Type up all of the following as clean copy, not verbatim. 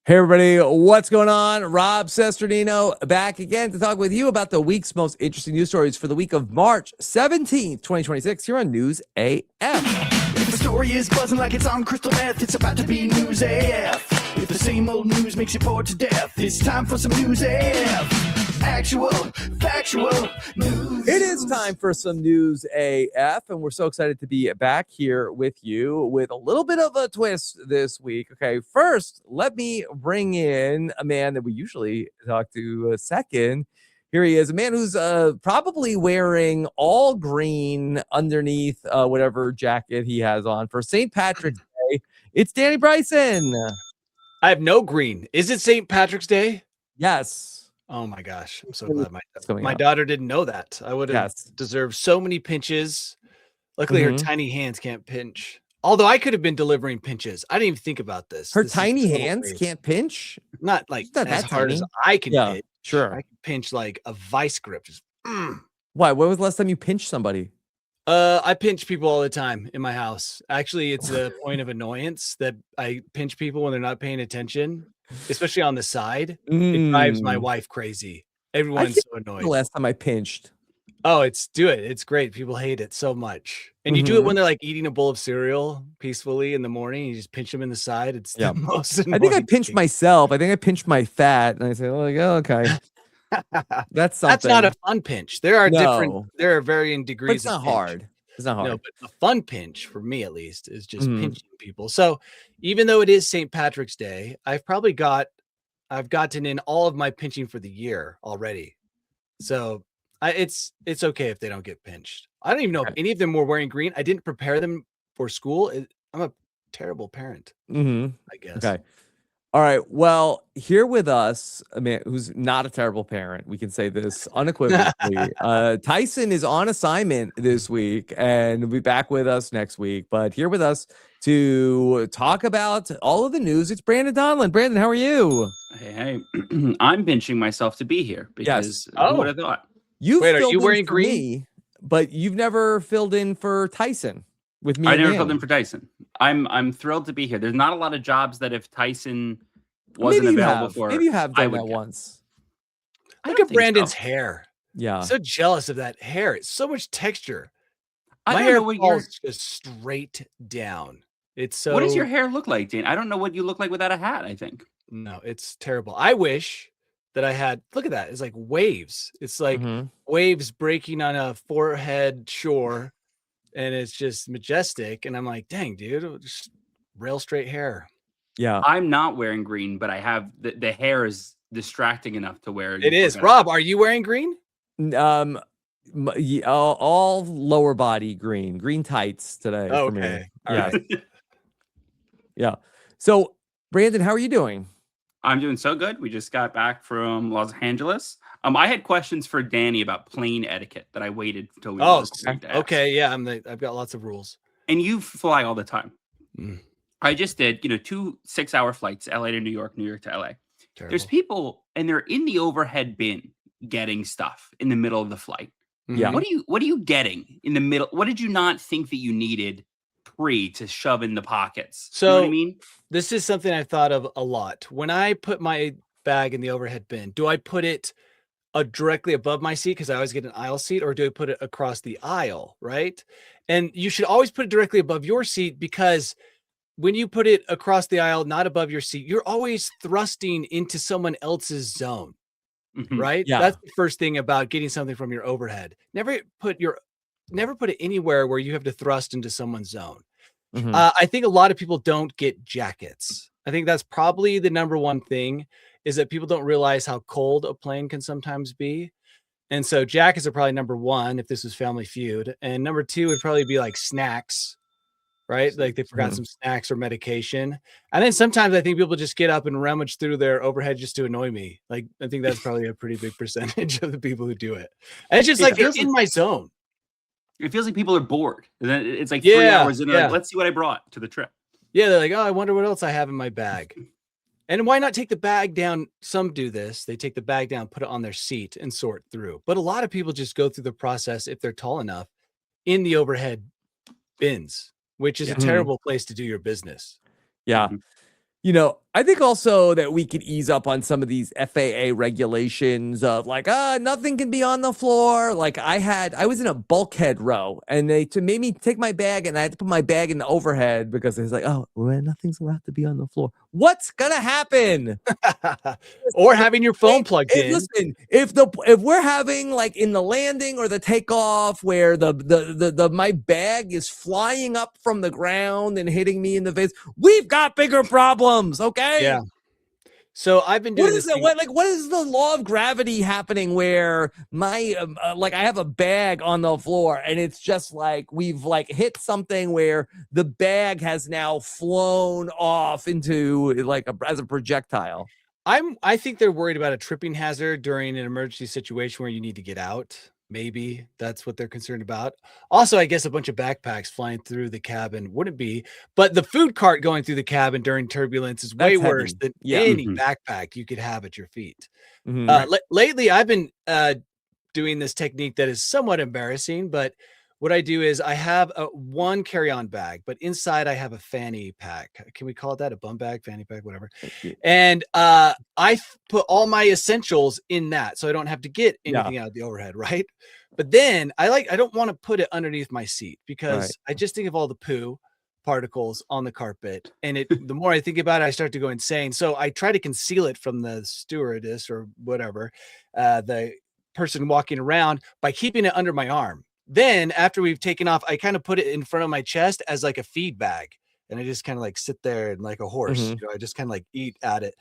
Hey everybody, what's going on? Rob Cesternino back again to talk with you about the week's most interesting news stories for the week of March 17th, 2026 here on News AF. If the story is buzzing like it's on crystal meth, it's about to be News AF. If the same old news makes you bored to death, it's time for some News AF. Actual, factual news. It is time for some News AF, and we're so excited to be back here with you with a little bit of a twist this week. Okay, first, let me bring in a man that we usually talk to second. Here he is, a man who's probably wearing all green underneath whatever jacket he has on for St. Patrick's Day. It's Danny Bryson. I have no green. Is it St. Patrick's Day? Yes. Oh my gosh. I'm so glad my up. daughter didn't know that. I would have deserved so many pinches. Luckily, her tiny hands can't pinch. Although I could have been delivering pinches. I didn't even think about this. Her tiny hands can't pinch? Not like not as that hard tiny. as I can pinch. Sure. I can pinch like a vice grip. Just, Why? When was the last time you pinched somebody? I pinch people all the time in my house. Actually, it's a point of annoyance that I pinch people when they're not paying attention, especially on the side. It drives my wife crazy. Everyone's so annoyed. The last time I pinched. Oh, do it. It's great. People hate it so much. And you do it when they're like eating a bowl of cereal peacefully in the morning. You just pinch them in the side. It's the most annoying. I think I pinched myself. I think I pinched my fat, and I say, "Oh, okay." That's something. That's not a fun pinch. There are there are varying degrees. But it's not hard. It's not hard. No, but a fun pinch for me at least is just pinching people. So even though it is St. Patrick's Day, I've gotten in all of my pinching for the year already. So it's okay if they don't get pinched. I don't even know if any of them were wearing green. I didn't prepare them for school. I'm a terrible parent, I guess. Okay. All right. Well, here with us, a man who's not a terrible parent. We can say this unequivocally. Tyson is on assignment this week and will be back with us next week. But here with us to talk about all of the news, it's Brandon Donlon. Brandon, how are you? Hey, I'm pinching myself to be here because who would have thought? Wait, are you wearing green? Me, but you've never filled in for Tyson with me. I never filled in for Tyson. I'm thrilled to be here. There's not a lot of jobs that if Tyson wasn't available for, maybe you have done that once. Look at Brandon's hair. Yeah, I'm so jealous of that hair. It's so much texture. My I hair don't know what falls just straight down. It's so. What does your hair look like, Dane? I don't know what you look like without a hat. I think. No, it's terrible. I wish that I had. Look at that. It's like waves. It's like waves breaking on a forehead shore. And it's just majestic. And I'm like, dang, dude, just rail straight hair. Yeah. I'm not wearing green, but I have the hair is distracting enough to wear. It is. Rob, are you wearing green? All lower body green tights today. For me. All right. Yeah. So, Brandon, how are you doing? I'm doing so good. We just got back from Los Angeles. I had questions for Danny about plane etiquette that I waited until we were okay. Yeah, I've got lots of rules. And you fly all the time. I just did, 2 6-hour flights, LA to New York to LA. Terrible. There's people and they're in the overhead bin getting stuff in the middle of the flight. Yeah. What are you getting in the middle? What did you not think that you needed to shove in the pockets? So you know what I mean? This is something I've thought of a lot. When I put my bag in the overhead bin, do I put it directly above my seat because I always get an aisle seat, or do I put it across the aisle? Right. And you should always put it directly above your seat, because when you put it across the aisle, not above your seat, you're always thrusting into someone else's zone. Right. Yeah. That's the first thing about getting something from your overhead. Never put it anywhere where you have to thrust into someone's zone. I think a lot of people don't get jackets. I think that's probably the number one thing, is that people don't realize how cold a plane can sometimes be. And so jackets are probably number one if this was Family Feud. And number two would probably be like snacks, right? Like they forgot some snacks or medication. And then sometimes I think people just get up and rummage through their overhead just to annoy me. Like, I think that's probably a pretty big percentage of the people who do it. And it's just it's in my zone. It feels like people are bored. And then it's like 3 hours and they're like, let's see what I brought to the trip. Yeah, they're like, oh, I wonder what else I have in my bag. And why not take the bag down? Some do this. They take the bag down, put it on their seat, and sort through. But a lot of people just go through the process, if they're tall enough, in the overhead bins, which is a terrible place to do your business. Yeah. You know, I think also that we could ease up on some of these FAA regulations of like, nothing can be on the floor. Like I was in a bulkhead row and they made me take my bag and I had to put my bag in the overhead because it's like, oh, well, nothing's allowed to be on the floor. What's gonna happen? Or having your phone plugged in. Listen, if we're having like in the landing or the takeoff where the my bag is flying up from the ground and hitting me in the face, we've got bigger problems, okay? Yeah. So I've been doing What is that? What is the law of gravity happening where my like I have a bag on the floor and it's just like we've like hit something where the bag has now flown off into like as a projectile. I think they're worried about a tripping hazard during an emergency situation where you need to get out. Maybe that's what they're concerned about. Also, I guess a bunch of backpacks flying through the cabin wouldn't be, but the food cart going through the cabin during turbulence is way That's worse heavy. than any backpack you could have at your feet. Mhm. Lately, I've been doing this technique that is somewhat embarrassing, but what I do is I have one carry-on bag, but inside I have a fanny pack. Can we call it that? A bum bag, fanny pack, whatever. And put all my essentials in that so I don't have to get anything out of the overhead, right? But then I don't want to put it underneath my seat because I just think of all the poo particles on the carpet. And the more I think about it, I start to go insane. So I try to conceal it from the stewardess or whatever, the person walking around, by keeping it under my arm. Then after we've taken off, I kind of put it in front of my chest as like a feed bag. And I just kind of like sit there and like a horse, you know, I just kind of like eat at it.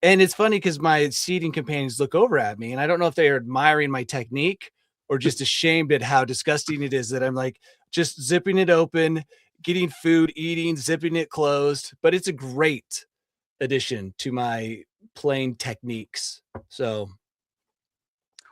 And it's funny because my seating companions look over at me and I don't know if they're admiring my technique or just ashamed at how disgusting it is that I'm like just zipping it open, getting food, eating, zipping it closed. But it's a great addition to my plane techniques. So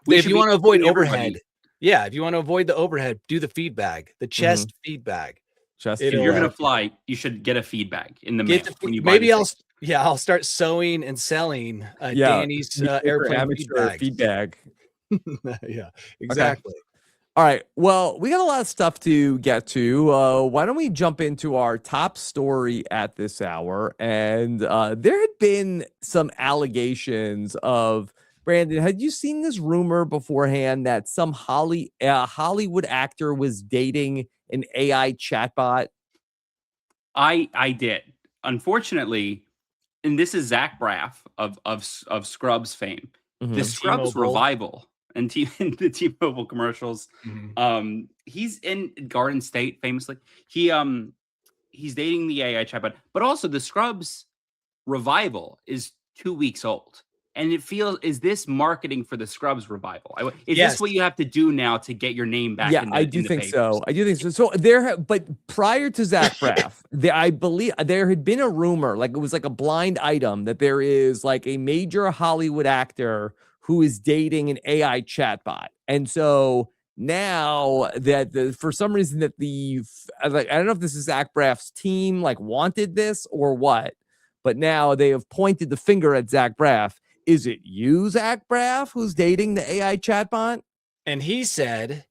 if you want to avoid overhead, if you want to avoid the overhead, do the feed bag, the chest feed bag. If you're gonna fly, you should get a feed bag in the mail. Maybe I'll start sewing and selling Danny's airplane feed bag. Yeah, exactly. Okay. All right. Well, we got a lot of stuff to get to. Why don't we jump into our top story at this hour? And there had been some allegations of, Brandon, had you seen this rumor beforehand that some Hollywood actor was dating an AI chatbot? I did. Unfortunately, and this is Zach Braff of Scrubs fame. The Scrubs T-Mobile revival and the T-Mobile commercials. He's in Garden State famously. He's dating the AI chatbot, but also the Scrubs revival is 2 weeks old. And is this marketing for the Scrubs revival? Is this what you have to do now to get your name back? Yeah, I do think so. I do think so. So but prior to Zach Braff, I believe there had been a rumor, like it was like a blind item, that there is like a major Hollywood actor who is dating an AI chatbot. And so now that for some reason that I don't know if this is Zach Braff's team like wanted this or what, but now they have pointed the finger at Zach Braff. Is it you, Zach Braff, who's dating the AI chatbot? And he said,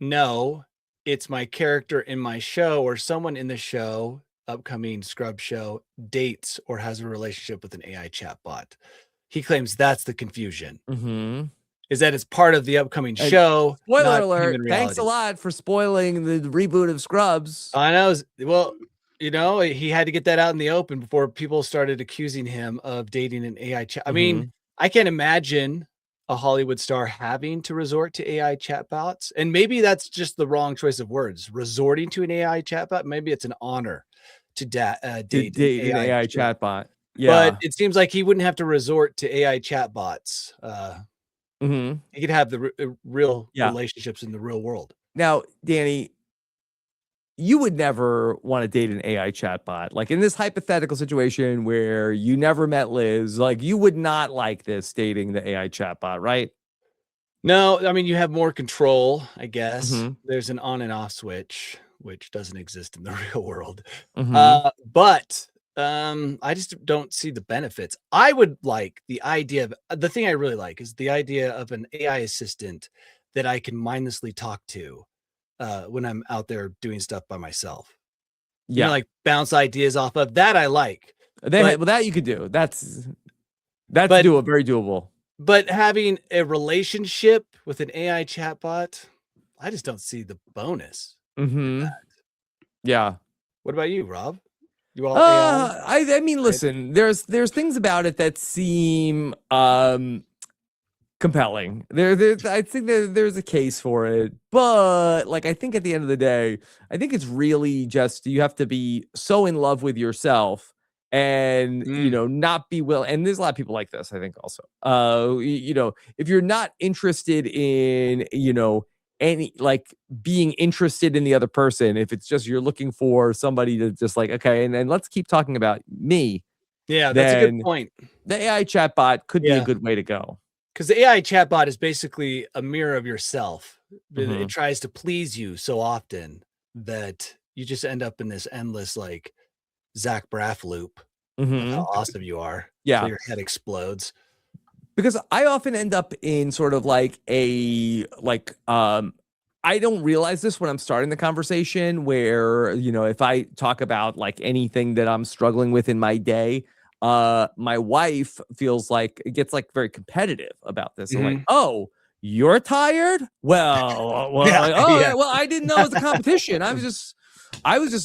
no, it's my character in my show or someone in the show, upcoming Scrub show, dates or has a relationship with an AI chatbot. He claims that's the confusion. Is that it's part of the upcoming show. Spoiler alert. Thanks a lot for spoiling the reboot of Scrubs. I know. Well, you know, he had to get that out in the open before people started accusing him of dating an AI chat. I mean, I can't imagine a Hollywood star having to resort to AI chatbots. And maybe that's just the wrong choice of words. Resorting to an AI chatbot. Maybe it's an honor to date an AI chatbot. Yeah. But it seems like he wouldn't have to resort to AI chatbots. He could have the real relationships in the real world. Now, Danny, you would never want to date an AI chatbot. Like in this hypothetical situation where you never met Liz, like you would not like this dating the AI chatbot, right? No, I mean, you have more control, I guess. There's an on and off switch, which doesn't exist in the real world. But I just don't see the benefits. I would like the idea of, the thing I really like is the idea of an AI assistant that I can mindlessly talk to when I'm out there doing stuff by myself. You know, like bounce ideas off of that. I like, Well, that you could do. That's very doable. But having a relationship with an AI chatbot, I just don't see the bonus. Yeah. What about you, Rob? You all AI? I mean, listen, there's things about it that seem compelling. I think there's a case for it, but like I think at the end of the day, I think it's really just you have to be so in love with yourself and not be willing. And there's a lot of people like this, I think also. If you're not interested in any like being interested in the other person, if it's just you're looking for somebody to just like okay, and let's keep talking about me. Yeah, that's a good point. The AI chatbot could be a good way to go. Because the AI chatbot is basically a mirror of yourself. It tries to please you so often that you just end up in this endless like Zach Braff loop of how awesome you are. Yeah. So your head explodes. Because I often end up in sort of like I don't realize this when I'm starting the conversation where, if I talk about like anything that I'm struggling with in my day, my wife feels like it gets like very competitive about this. So like, oh, you're tired? Well, I didn't know it was a competition. I was just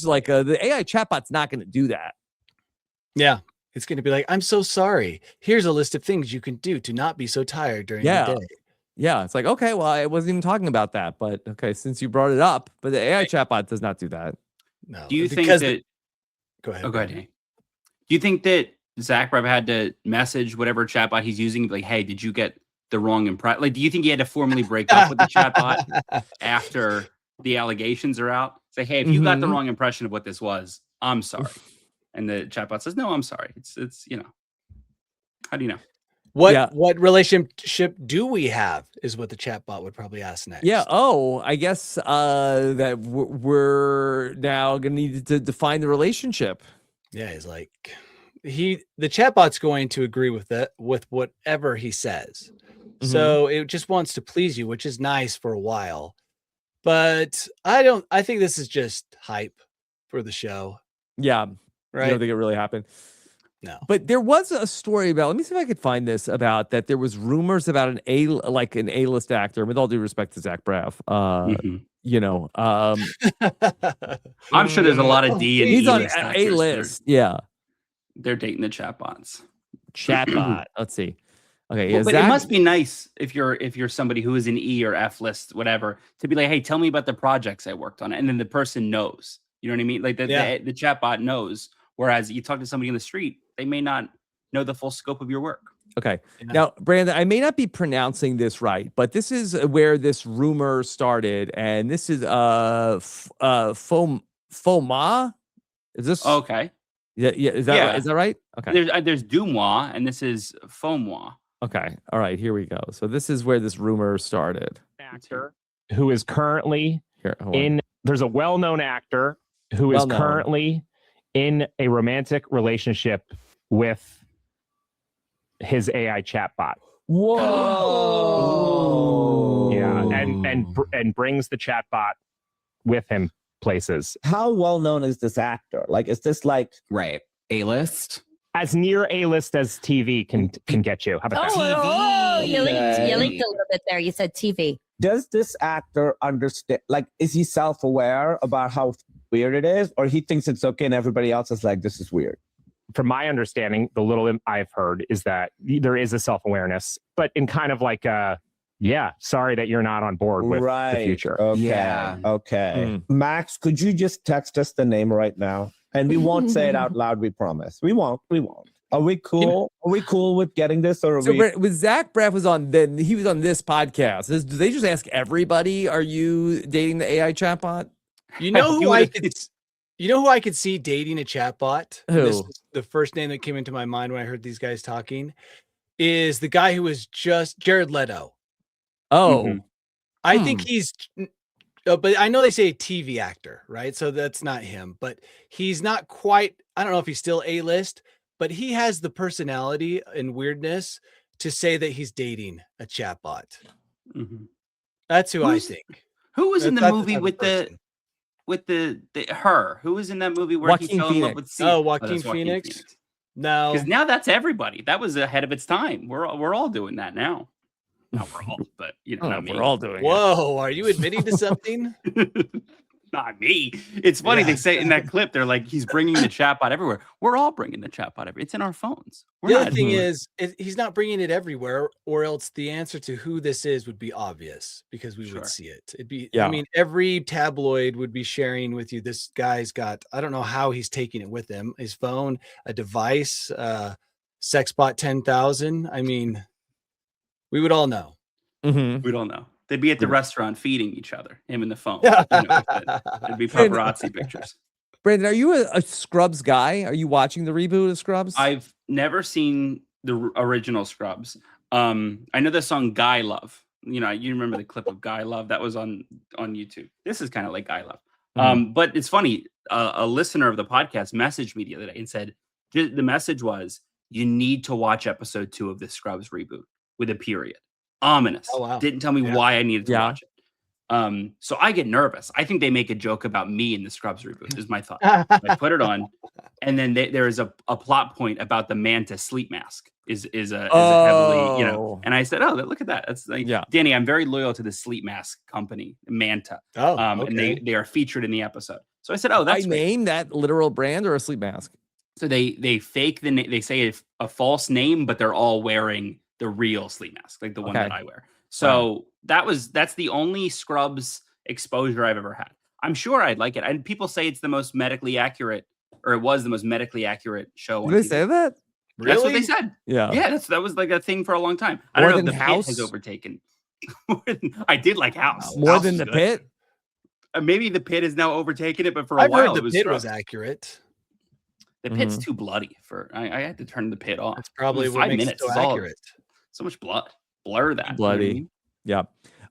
like, the AI chatbot's not going to do that. Yeah. It's going to be like, I'm so sorry. Here's a list of things you can do to not be so tired during the day. Yeah. It's like, okay, well, I wasn't even talking about that, but okay, since you brought it up, but the AI chatbot does not do that. No. Do you think that? Go ahead. Oh, go ahead, Danny. Do you think that Zach Braff had to message whatever chatbot he's using, like, hey, did you get the wrong impression? Like, do you think he had to formally break up with the chatbot after the allegations are out? Say, hey, if you got the wrong impression of what this was, I'm sorry. And the chatbot says, no, I'm sorry. It's how do you know? What relationship do we have is what the chatbot would probably ask next. Yeah. Oh, I guess that we're now going to need to define the relationship. Yeah. He's like, the chatbot's going to agree with whatever he says. So it just wants to please you, which is nice for a while. But I think this is just hype for the show. Yeah. Right. I don't think it really happened. No. But there was a story about, let me see if I could find this, about that there was rumors about an A-list actor, with all due respect to Zach Braff. I'm sure there's a lot of D and he's on actors. A-list. Yeah. They're dating the chatbots. Chatbot. Let's see. Okay. Well, but it must be nice if you're somebody who is an E or F list, whatever, to be like, hey, tell me about the projects I worked on. And then the person knows. You know what I mean? Like the chatbot knows. Whereas you talk to somebody in the street, they may not know the full scope of your work. Okay. Yeah. Now, Brandon, I may not be pronouncing this right, but this is where this rumor started. And this is Foma. Is this okay? Yeah. Is that right? Okay. There's Dumois, and this is Fomois. Okay. All right. Here we go. So this is where this rumor started. Actor who is currently there's a well-known actor who is currently in a romantic relationship with his AI chatbot. Whoa! Yeah, and brings the chatbot with him places. How well known is this actor? Like, is this like A-list? As near A-list as TV can get you. How about that? Oh, you linked a little bit there. You said TV. Does this actor understand? Like, is he self-aware about how weird it is, or he thinks it's okay and everybody else is like, this is weird? From my understanding, the little I've heard is that there is a self-awareness, but in kind of like sorry that you're not on board with the future. Okay. Yeah. Okay. Max, could you just text us the name right now? And we won't say it out loud, we promise. We won't. Are we cool? Are we cool with getting this? Or with Zach Braff he was on this podcast. Do they just ask everybody, are you dating the AI chatbot? You know who I could see dating a chatbot? Who? This was the first name that came into my mind when I heard these guys talking is the guy who was just Jared Leto. Oh. I think he's but I know they say TV actor, right? So that's not him, but he's not quite, I don't know if he's still A-list, but he has the personality and weirdness to say that he's dating a chatbot. That's who I think. Who was in the movie with the her? Who was in that movie where Joaquin he fell in love with Joaquin Phoenix? No, because now that's everybody. That was ahead of its time. We're all doing that now. Not we're all, but not me. We're all doing Whoa, are you admitting to something? Not me. It's funny they say in that clip they're like he's bringing the chatbot everywhere. We're all bringing the chatbot everywhere. It's in our phones. The other thing is he's not bringing it everywhere, or else the answer to who this is would be obvious because we would see it. It'd be. I mean, every tabloid would be sharing with you. This guy's got. I don't know how he's taking it with him. His phone, a device, Sexbot 10,000. I mean, we would all know. We don't know. They'd be at the restaurant feeding each other, him and the phone. It'd be paparazzi pictures. Brandon, are you a Scrubs guy? Are you watching the reboot of Scrubs? I've never seen the original Scrubs. I know the song Guy Love. You remember the clip of Guy Love that was on YouTube. This is kind of like Guy Love. But it's funny. A listener of the podcast messaged me the other day and said, the message was, you need to watch episode 2 of the Scrubs reboot with a period. Ominous. Oh, wow. Didn't tell me why I needed to watch it. So I get nervous. I think they make a joke about me in the Scrubs reboot, is my thought. I put it on, and then there is a plot point about the Manta sleep mask is a heavily, and I said, look at that. That's like, Danny, I'm very loyal to the sleep mask company, Manta. And they are featured in the episode. So I said, that's name that literal brand or a sleep mask? So they fake the name. They say a false name, but they're all wearing the real sleep mask, like the one that I wear. So that's the only Scrubs exposure I've ever had. I'm sure I'd like it. And people say it's the most medically accurate, or it was the most medically accurate show. Did they say that? Really? That's what they said. Yeah. That was like a thing for a long time. I don't know if the House Pit has overtaken. I did like House. More House than the good. Pit? Maybe the Pit has now overtaken it, but for a I've while heard the it Pit was was accurate. The Pit's too bloody for. I had to turn the Pit off. That's probably what 5 makes minutes. it so accurate. So much blood. Blur that. Bloody. Yeah.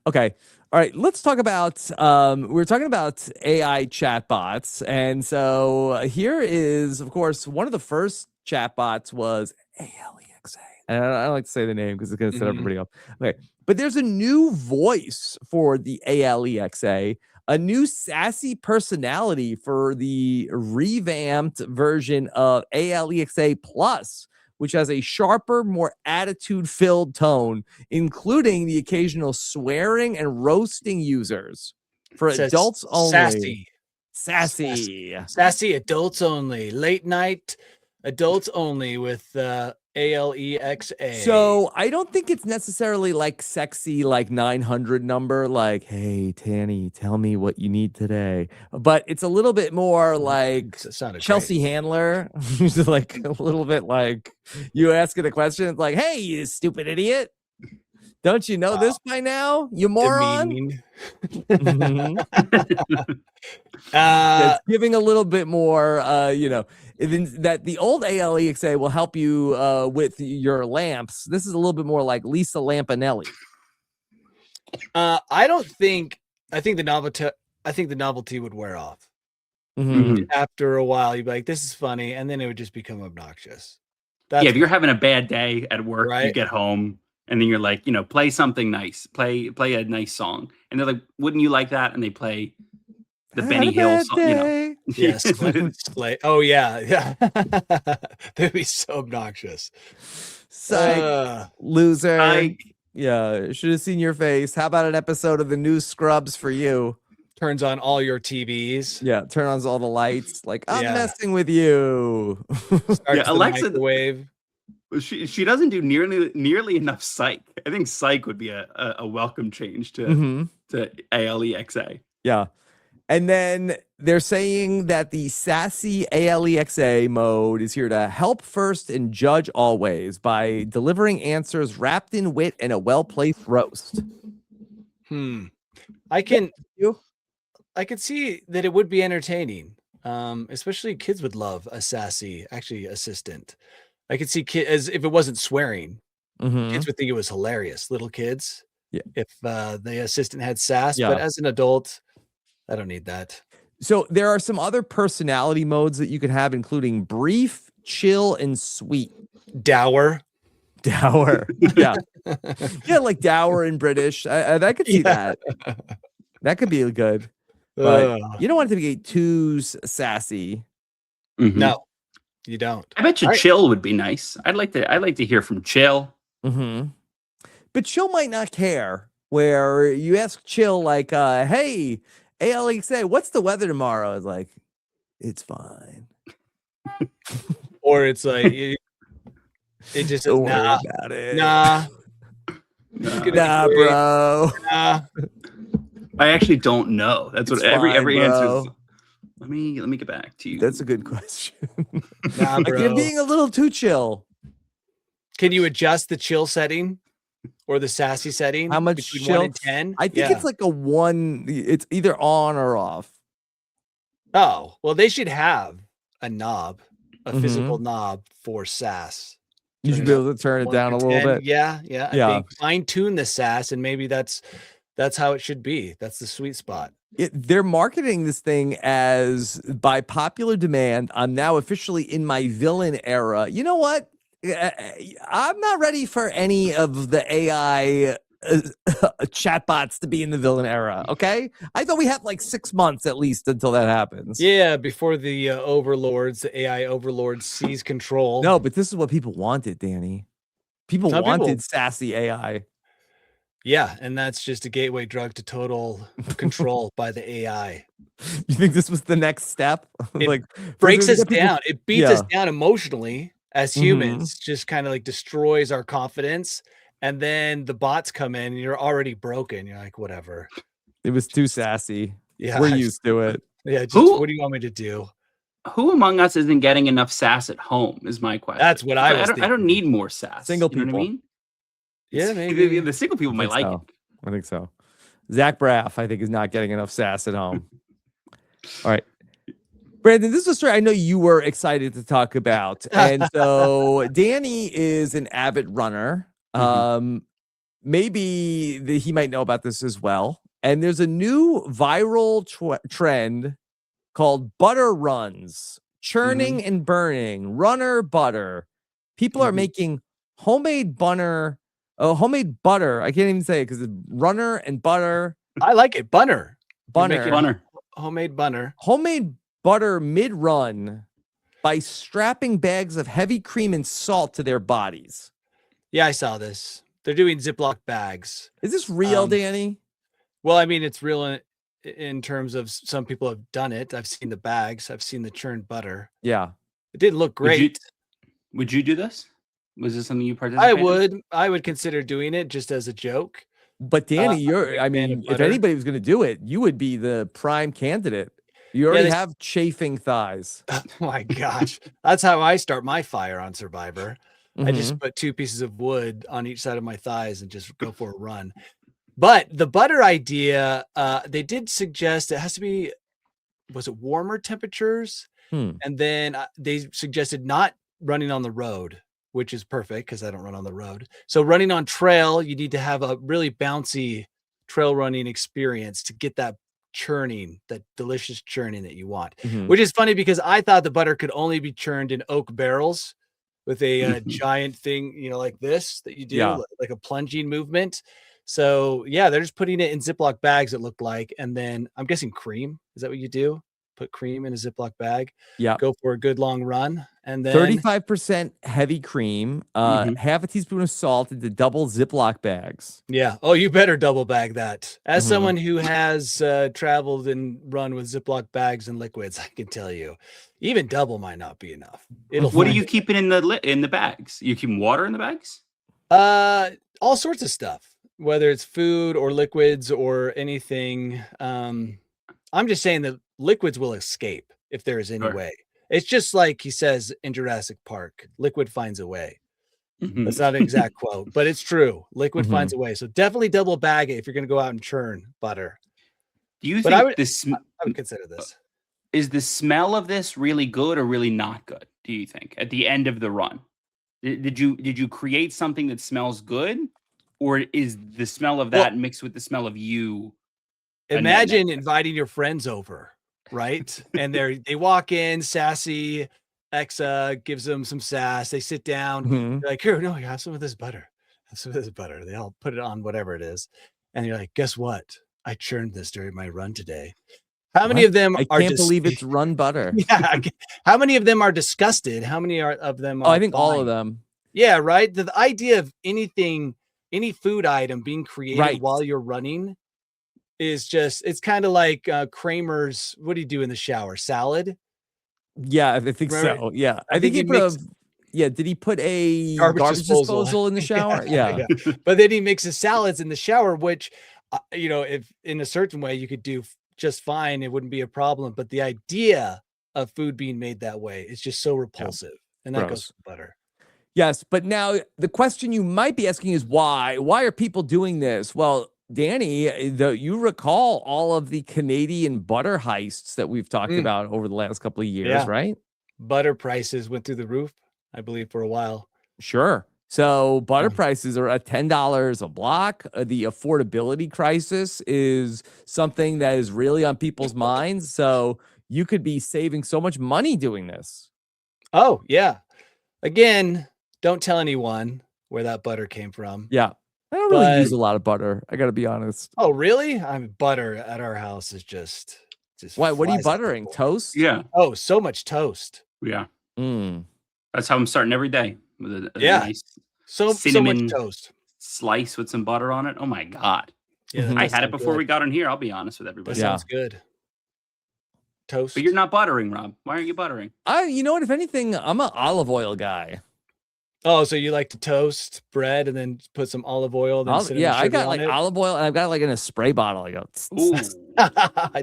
Okay. All right. Let's talk about. We're talking about AI chatbots, and so here is, of course, one of the first chatbots was ALEXA. And I don't like to say the name because it's going to set everybody up. Okay. But there's a new voice for the ALEXA. A new sassy personality for the revamped version of ALEXA Plus, which has a sharper, more attitude-filled tone, including the occasional swearing and roasting users. For adults only. Sassy adults only. Late night adults only with ALEXA. So I don't think it's necessarily like sexy, like 900 number, like, hey, Tanny, tell me what you need today. But it's a little bit more like Chelsea Handler. Like a little bit like you asking a question. It's like, hey, you stupid idiot. Don't you know this by now? You moron. It's giving a little bit more, that the old ALEXA will help you with your lamps. This is a little bit more like Lisa Lampanelli. I think the novelty would wear off. After a while, you'd be like, this is funny, and then it would just become obnoxious. If you're having a bad day at work, you get home, and then you're like, play something nice, play a nice song, and they're like, wouldn't you like that? And they play the Benny Hill song, Yes. Oh yeah. They'd be so obnoxious. Psych, loser. Psych. Yeah, should have seen your face. How about an episode of the new Scrubs for you? Turns on all your TVs. Yeah, turn on all the lights. Like, I'm messing with you. Alexa. Microwave. She doesn't do nearly enough Psych. I think Psych would be a welcome change to ALEXA. Yeah. And then they're saying that the sassy ALEXA mode is here to help first and judge always by delivering answers wrapped in wit and a well-placed roast. I can see that it would be entertaining. Especially kids would love a sassy assistant. I could see kids, as if it wasn't swearing, kids would think it was hilarious. Little kids, if the assistant had sass, but as an adult, I don't need that. So there are some other personality modes that you can have, including brief, chill, and sweet. Dour. Yeah. Yeah, like dour in British. I could see that. That could be good. But you don't want it to be too sassy. No. You don't. I bet you All right. Chill would be nice. I'd like to hear from Chill. But Chill might not care. Where you ask Chill like, "Hey, ALXA, what's the weather tomorrow?" It's like, "It's fine." Or it's like it just says, Don't worry nah, about it. nah. It's gonna be Nah, great. bro. Nah. I actually don't know. That's what It's every fine, answer is. bro. Let me get back to you. That's a good question. Nah, Like you're bro. being a little too chill. Can you adjust the chill setting or the sassy setting? How much between chill? 1 and 10? I think it's like a 1. It's either on or off. Oh, well, they should have a knob, a physical knob for sass. You should be able to turn it down a little bit. Yeah. I Yeah. think fine tune the sass, and maybe that's how it should be. That's the sweet spot. They're marketing this thing as by popular demand. I'm now officially in my villain era. You know what? I'm not ready for any of the AI chatbots to be in the villain era. Okay, I thought we have like 6 months at least until that happens. Yeah, before the overlords, the AI overlords seize control. No, but this is what people wanted, Danny. People wanted sassy AI. Yeah, and that's just a gateway drug to total control by the AI. You think this was the next step? It like breaks us people- down. It beats us down emotionally as humans. Mm-hmm. Just kind of like destroys our confidence. And then the bots come in and you're already broken. You're like, whatever. It was too sassy. Yeah. We're used to it. Yeah. Just, what do you want me to do? Who among us isn't getting enough sass at home is my question. That's what I was I don't need more sass. Single you know people. what I mean? Yeah, maybe. The single people might like it. I think so. Zach Braff, I think, is not getting enough sass at home. All right. Brandon, this is a story I know you were excited to talk about. And so Danny is an avid runner. Maybe he might know about this as well. And there's a new viral trend called butter runs, churning and burning, runner butter. People are making homemade butter. I can't even say it because it's runner and butter. I like it. Bunner. Bunner. Homemade bunner. Homemade butter mid-run by strapping bags of heavy cream and salt to their bodies. Yeah, I saw this. They're doing Ziploc bags. Is this real, Danny? Well, I mean, it's real in terms of some people have done it. I've seen the bags. I've seen the churned butter. Yeah. It didn't look great. Would you do this? Was this something you participated in? I would consider doing it just as a joke. But Danny, if anybody was going to do it, you would be the prime candidate. You already have chafing thighs. Oh my gosh. That's how I start my fire on Survivor. I just put 2 pieces of wood on each side of my thighs and just go for a run. But the butter idea, they did suggest it has to be, was it warmer temperatures? And then they suggested not running on the road, which is perfect because I don't run on the road. So running on trail, you need to have a really bouncy trail running experience to get that churning, that delicious churning that you want, which is funny because I thought the butter could only be churned in oak barrels with a giant thing, like this that you do, like a plunging movement. So yeah, they're just putting it in Ziploc bags, it looked like. And then I'm guessing cream. Is that what you do? Put cream in a Ziploc bag. Yeah. Go for a good long run. And then 35% heavy cream, half a teaspoon of salt into double Ziploc bags. Yeah. Oh, you better double bag that. As someone who has traveled and run with Ziploc bags and liquids, I can tell you, even double might not be enough. What do you keep it in the bags? You keep water in the bags? All sorts of stuff, whether it's food or liquids or anything. I'm just saying that liquids will escape if there is any way. It's just like he says in Jurassic Park, liquid finds a way. That's not an exact quote, but it's true. Liquid finds a way. So definitely double bag it if you're going to go out and churn butter. Do you But think I would consider this. Is the smell of this really good or really not good? Do you think at the end of the run? Did you create something that smells good, or is the smell of that mixed with the smell of you? Imagine inviting your friends over, right? And they walk in, sassy, Exa gives them some sass. They sit down, they're like, here, no, have some of this butter. Have some of this butter. They all put it on whatever it is. And you're like, guess what? I churned this during my run today. How many of them I are can't believe it's run butter. Yeah. How many of them are disgusted? How many of them are I think all of fine? them. Yeah, right. The idea of any food item being created Right. while you're running is just, it's kind of like Kramer's, what do you do in the shower? Salad? Yeah, I think Remember? so. Yeah. I think he mixed did he put a garbage garbage disposal in the shower? Yeah. But then he mixes salads in the shower, which, if in a certain way you could do just fine, it wouldn't be a problem. But the idea of food being made that way is just so repulsive. And that goes with butter. Yes, but now the question you might be asking is why? Why are people doing this? Well, Danny, you recall all of the Canadian butter heists that we've talked about over the last couple of years, right? Butter prices went through the roof, I believe, for a while. Sure. So butter prices are at $10 a block. The affordability crisis is something that is really on people's minds. So you could be saving so much money doing this. Oh, yeah. Again, don't tell anyone where that butter came from. Yeah. I don't really use a lot of butter. I got to be honest. Oh, really? Butter at our house is just why? What are you buttering? Toast? Yeah. Oh, so much toast. Yeah. That's how I'm starting every day with a nice so cinnamon much toast slice with some butter on it. Oh my God. Yeah, I had it before we got on here. I'll be honest with everybody. That sounds good. Toast. But you're not buttering, Rob. Why aren't you buttering? You know what? If anything, I'm an olive oil guy. Oh, so you like to toast bread and then put some olive oil? Then I got like olive oil and I've got like in a spray bottle. I go,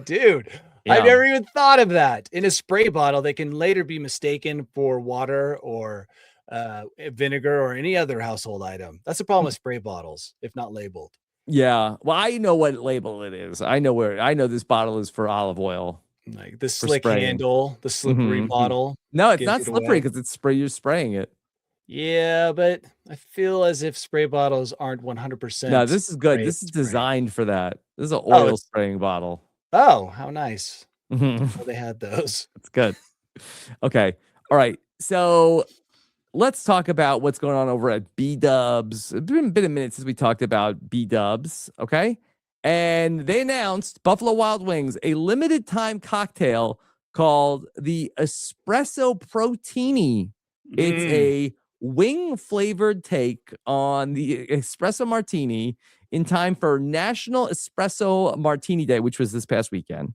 dude. Yeah. I've never even thought of that. In a spray bottle, they can later be mistaken for water or vinegar or any other household item. That's the problem with spray bottles, if not labeled. Yeah. Well, I know what label it is. I know this bottle is for olive oil. Like the slick handle, the slippery bottle. No, it's not slippery because you're spraying it. Yeah, but I feel as if spray bottles aren't 100%. No, this is good. This is designed for that. This is an oil spraying bottle. Oh, how nice. Well, they had those. It's good. Okay. All right. So let's talk about what's going on over at B-Dubs. It's been a minute since we talked about B-Dubs. Okay. And they announced Buffalo Wild Wings, a limited time cocktail called the Espresso Protini. It's a wing flavored take on the espresso martini in time for National Espresso Martini Day, which was this past weekend.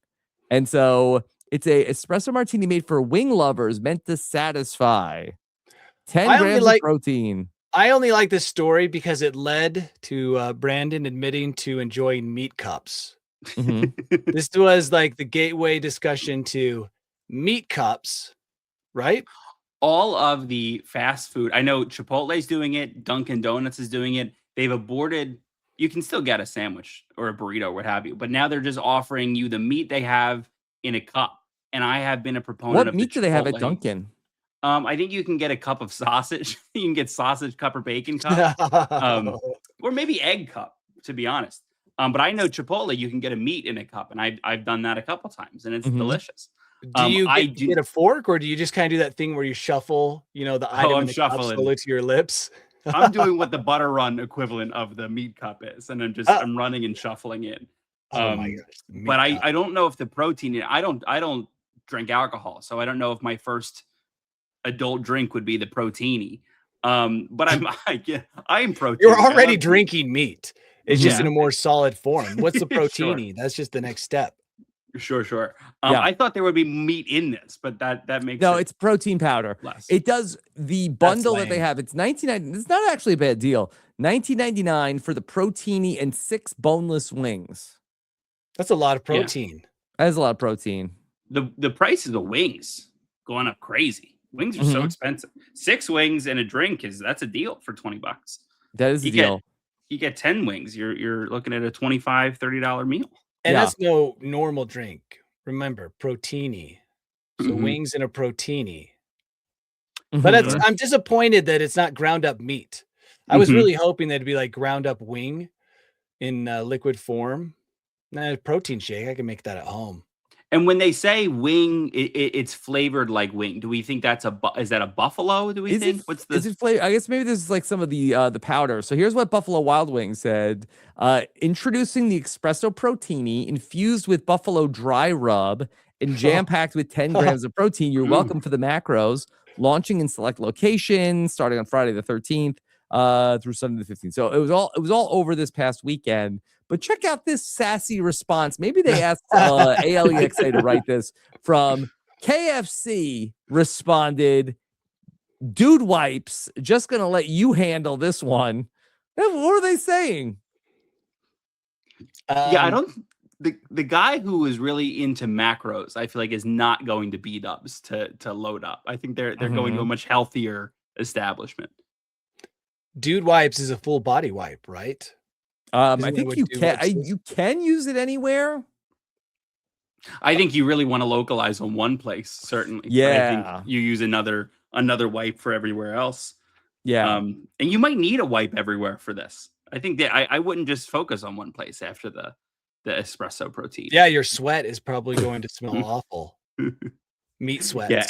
And so it's a espresso martini made for wing lovers, meant to satisfy. 10 grams of protein. I only like this story because it led to Brandon admitting to enjoying meat cups. This was like the gateway discussion to meat cups, right? All of the fast food, I know Chipotle's doing it, Dunkin' Donuts is doing it. They've aborted. You can still get a sandwich or a burrito, what have you, but now they're just offering you the meat they have in a cup. And I have been a proponent of what meat do they have at Dunkin'? I think you can get a cup of sausage. You can get sausage cup or bacon cup, or maybe egg cup, to be honest. But I know Chipotle, you can get a meat in a cup, and I've done that a couple times, and it's delicious. Do you get a fork, or do you just kind of do that thing where you shuffle, the item in the cup slowly to your lips? I'm doing what the butter run equivalent of the meat cup is, and I'm running and shuffling in. Oh my gosh! But I don't know if the protein. I don't drink alcohol, so I don't know if my first adult drink would be the Protini. But I am protein. You're already drinking meat. It's just in a more solid form. What's the Protini? Sure. That's just the next step. Sure. I thought there would be meat in this, but that makes it's protein powder. Less. It does the bundle that they have. It's $19.99. It's not actually a bad deal. $19.99 for the Protini and 6 boneless wings. That's a lot of protein. Yeah. That is a lot of protein. The price of the wings going up crazy. Wings are so expensive. 6 wings and a drink that's a deal for $20. That is a deal. You get 10 wings. You're looking at a $25, $30 meal. And that's no normal drink. Remember, Protini. So wings and a Protini. But I'm disappointed that it's not ground up meat. I was really hoping that it'd be like ground up wing in liquid form. Protein shake. I can make that at home. And when they say wing, it's flavored like wing. Do we think that's is that a buffalo? Do we think? What's the? Is it flavor? I guess maybe this is like some of the powder. So here's what Buffalo Wild Wings said: introducing the espresso protini infused with buffalo dry rub and jam packed with 10 grams of protein. You're welcome for the macros. Launching in select locations starting on Friday the 13th through Sunday the 15th. So it was all over this past weekend. But check out this sassy response. Maybe they asked ALEXA to write this. From KFC responded, "Dude wipes, just going to let you handle this one." What are they saying? Yeah, I don't. The guy who is really into macros, I feel like, is not going to B-dubs to load up. I think they're going to a much healthier establishment. Dude wipes is a full body wipe, right? I think you can use it anywhere. I think you really want to localize on one place, certainly. Yeah. But I think you use another wipe for everywhere else. Yeah. And you might need a wipe everywhere for this. I think that I wouldn't just focus on one place after the espresso protein. Yeah, your sweat is probably going to smell awful. Meat sweats. Yeah.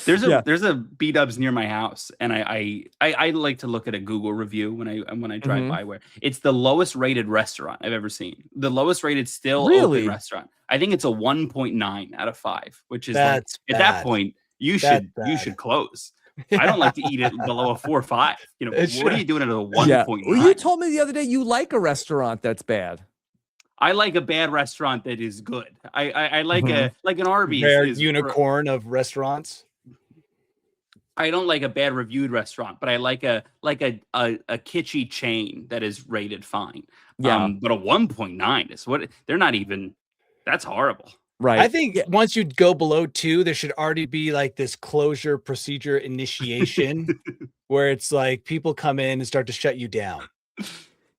There's a B-dubs near my house, and I like to look at a Google review when I drive by, where it's the lowest rated restaurant I've ever seen. The lowest rated still open restaurant. I think it's a 1.9 out of 5, which is at that point you should close. I don't like to eat it below a 4 or 5. What are you doing at a 1.9? Yeah. Well, you told me the other day you like a restaurant that's bad. I like a bad restaurant that is good. I like an Arby's. Rare unicorn of restaurants. I don't like a bad reviewed restaurant, but I like a kitschy chain that is rated fine. Yeah. But a 1.9 is what they're not even. That's horrible. Right. I think once you go below 2, there should already be like this closure procedure initiation where it's like people come in and start to shut you down.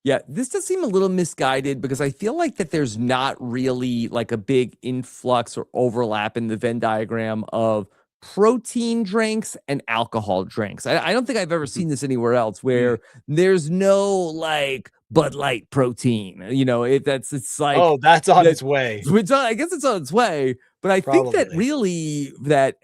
Yeah, this does seem a little misguided because I feel like that there's not really like a big influx or overlap in the Venn diagram of protein drinks and alcohol drinks. I don't think I've ever seen this anywhere else where there's no like Bud Light protein. It's like, oh, that's on its way. I guess it's on its way. But I think that really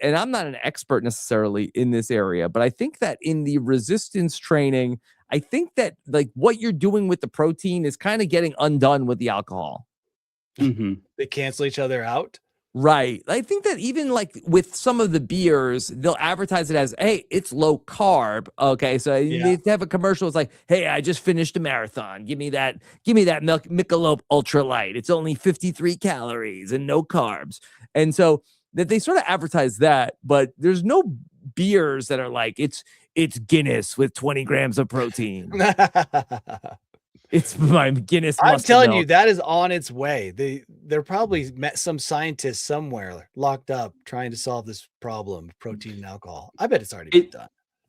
and I'm not an expert necessarily in this area, but I think that in the resistance training, I think that like what you're doing with the protein is kind of getting undone with the alcohol. Mm-hmm. They cancel each other out. Right. I think that even like with some of the beers, they'll advertise it as, hey, it's low carb. Okay. So they have a commercial. It's like, hey, I just finished a marathon. Give me that Michelob Ultra Light. It's only 53 calories and no carbs. And so that they sort of advertise that, but there's no beers that are like, it's Guinness with 20 grams of protein. It's my Guinness. I'm telling you, that is on its way. They're probably met some scientist somewhere locked up trying to solve this problem of protein and alcohol. I bet it's already been done.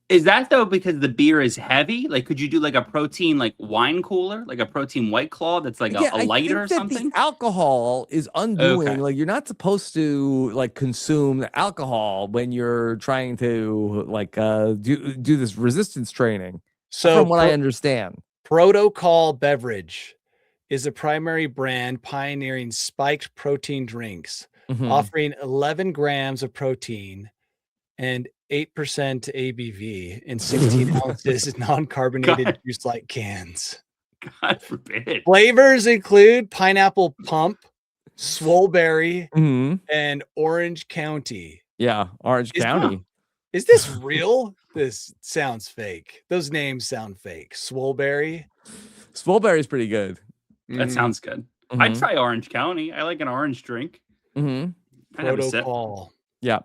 Is that though because the beer is heavy? Like, could you do like a protein like wine cooler, like a protein White Claw that's like a lighter or something? The alcohol is undoing. Okay. Like, you're not supposed to like consume the alcohol when you're trying to like do this resistance training. So from what I understand. Protocol Beverage is a primary brand pioneering spiked protein drinks, offering 11 grams of protein and 8% ABV in 16 ounces non-carbonated juice-like cans. God forbid. Flavors include pineapple pump, swoleberry, and Orange County. Yeah, Orange County. Is this real? This sounds fake. Those names sound fake. Swoleberry. Swoleberry is pretty good. That sounds good. I'd try Orange County. I like an orange drink. Protocol. Yeah.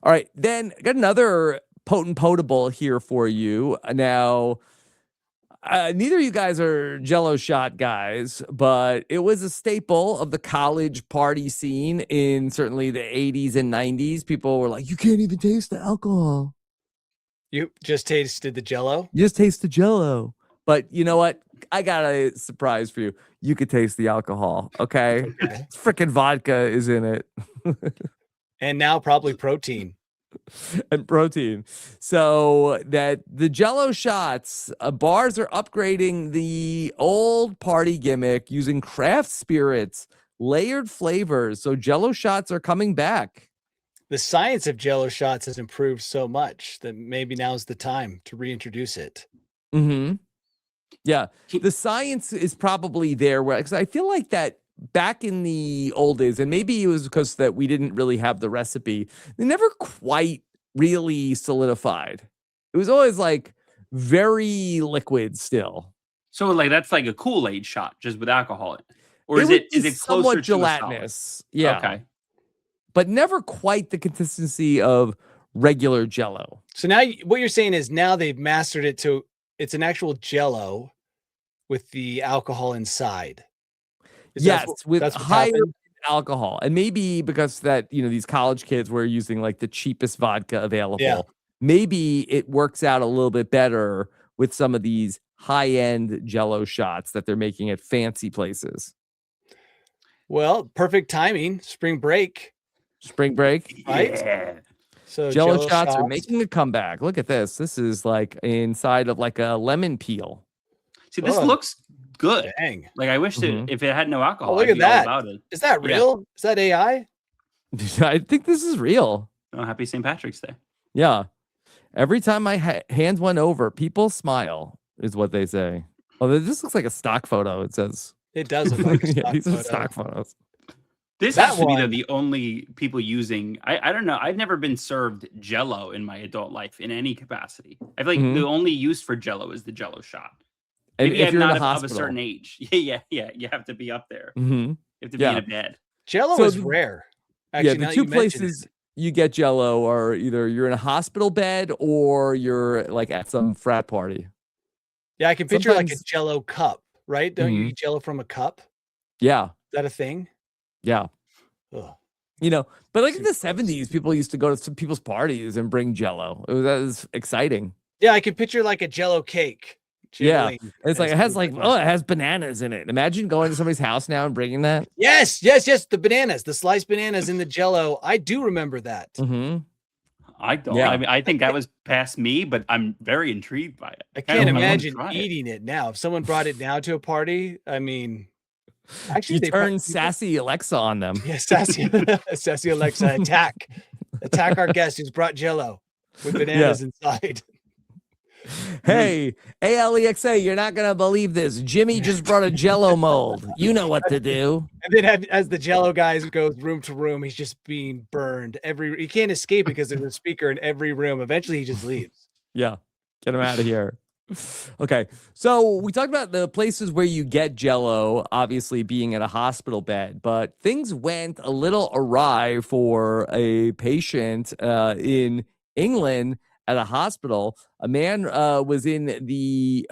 All right. Then I got another potent potable here for you. Now, neither of you guys are Jell-O shot guys, but it was a staple of the college party scene in certainly the 80s and 90s. People were like, you can't even taste the alcohol. You just tasted the Jell-O? You just taste the Jell-O. But you know what? I got a surprise for you. You could taste the alcohol, okay? Freaking vodka is in it. And now probably protein. And protein. So that the Jell-O shots, bars are upgrading the old party gimmick using craft spirits layered flavors. So Jello shots are coming back. The science of Jello shots has improved so much that maybe now's the time to reintroduce it. Mm-hmm. Yeah, the science is probably there. Because I feel like that back in the old days, and maybe it was because that we didn't really have the recipe, they never quite really solidified. It was always like very liquid still. So like that's like a Kool-Aid shot just with alcohol in it. Or is it closer somewhat to gelatinous? Yeah. Okay. But never quite the consistency of regular Jello. So now what you're saying is now they've mastered it to it's an actual Jello with the alcohol inside. Yes, with higher alcohol. And maybe because that, these college kids were using like the cheapest vodka available. Yeah. Maybe it works out a little bit better with some of these high-end Jello shots that they're making at fancy places. Well, perfect timing. Spring break. Right? Yeah. So Jello shots are making a comeback. Look at this. This is like inside of like a lemon peel. See, this looks good. Dang. Like I wish that if it had no alcohol, look I'd at be all that. about it. Is that real? Is that AI? I think this is real. Oh, happy St. Patrick's Day. Yeah. Every time my hand went over, people smile, is what they say. Oh, this looks like a stock photo. It says. It does look like a stock these photo. are stock photos. This has to be the only people using. I don't know. I've never been served Jello in my adult life in any capacity. I feel like the only use for Jello is the Jello shot. Maybe I'm not of a certain age. Yeah. You have to be up there. You have to be in a bed. Jello is rare. Actually, the two places you get Jello are either you're in a hospital bed or you're like at some frat party. Yeah, I can picture like a Jello cup, right? Don't you eat Jello from a cup? Yeah. Is that a thing? Yeah. Ugh. But like in the 70s, people used to go to some people's parties and bring Jello. That was exciting. Yeah, I can picture like a Jello cake. Yeah, it's like it has bananas in it. Imagine going to somebody's house now and bringing that. Yes, the bananas, the sliced bananas in the Jello. I do remember that. I don't. Yeah. I mean, I think that was past me, but I'm very intrigued by it. I can't imagine eating it now. If someone brought it now to a party, I mean, actually, they turn sassy Alexa on them. Yeah, sassy Alexa, attack our guest who's brought Jello with bananas inside. Hey, Alexa, you're not gonna believe this. Jimmy just brought a Jello mold. You know what to do. And then as the Jello guys goes room to room, he's just being burned. He can't escape because there's a speaker in every room. Eventually, he just leaves. Yeah, get him out of here. Okay, so we talked about the places where you get Jello, obviously being in a hospital bed, but things went a little awry for a patient in England. At a hospital, a man was in the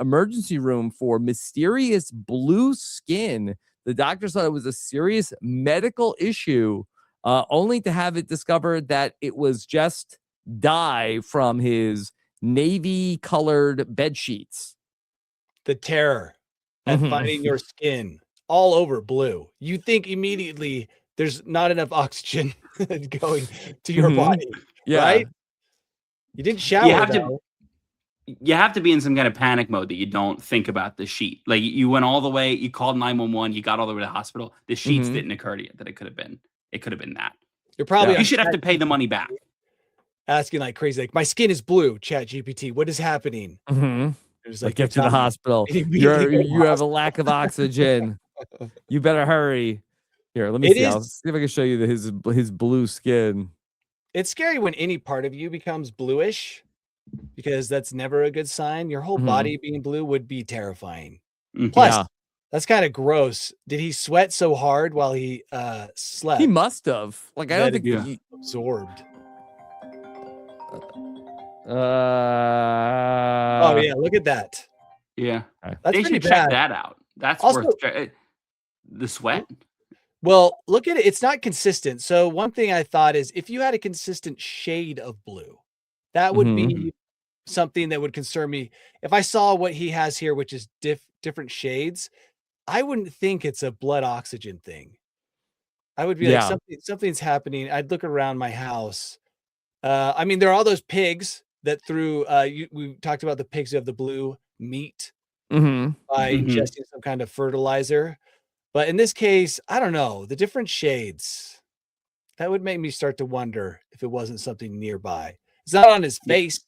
emergency room for mysterious blue skin. The doctors thought it was a serious medical issue, only to have it discovered that it was just dye from his navy-colored bed sheets. The terror at finding your skin all over blue. You think immediately there's not enough oxygen going to your body, right? You didn't shower. You have to be in some kind of panic mode that you don't think about the sheet. Like you went all the way, you called 911, you got all the way to the hospital. The sheets didn't occur to you that it could have been that. You're probably you should have to pay the money back. Asking like crazy, like my skin is blue. Chat GPT, what is happening? It's like get to the hospital. You have a lack of oxygen. You better hurry. Here, let me see. I'll see if I can show you his blue skin. It's scary when any part of you becomes bluish, because that's never a good sign. Your whole body being blue would be terrifying. Plus, that's kind of gross. Did he sweat so hard while he slept? He must have. Like I don't think he absorbed. Oh yeah, look at that. Yeah, that's they should check that out. That's also worth the sweat. Well, look at it. It's not consistent. So one thing I thought is if you had a consistent shade of blue, that would be something that would concern me. If I saw what he has here, which is different shades, I wouldn't think it's a blood oxygen thing. I would be like, something's happening. I'd look around my house. I mean, there are all those pigs that we talked about the pigs who have the blue meat by ingesting some kind of fertilizer. But in this case, I don't know, the different shades, that would make me start to wonder if it wasn't something nearby. It's not on his face.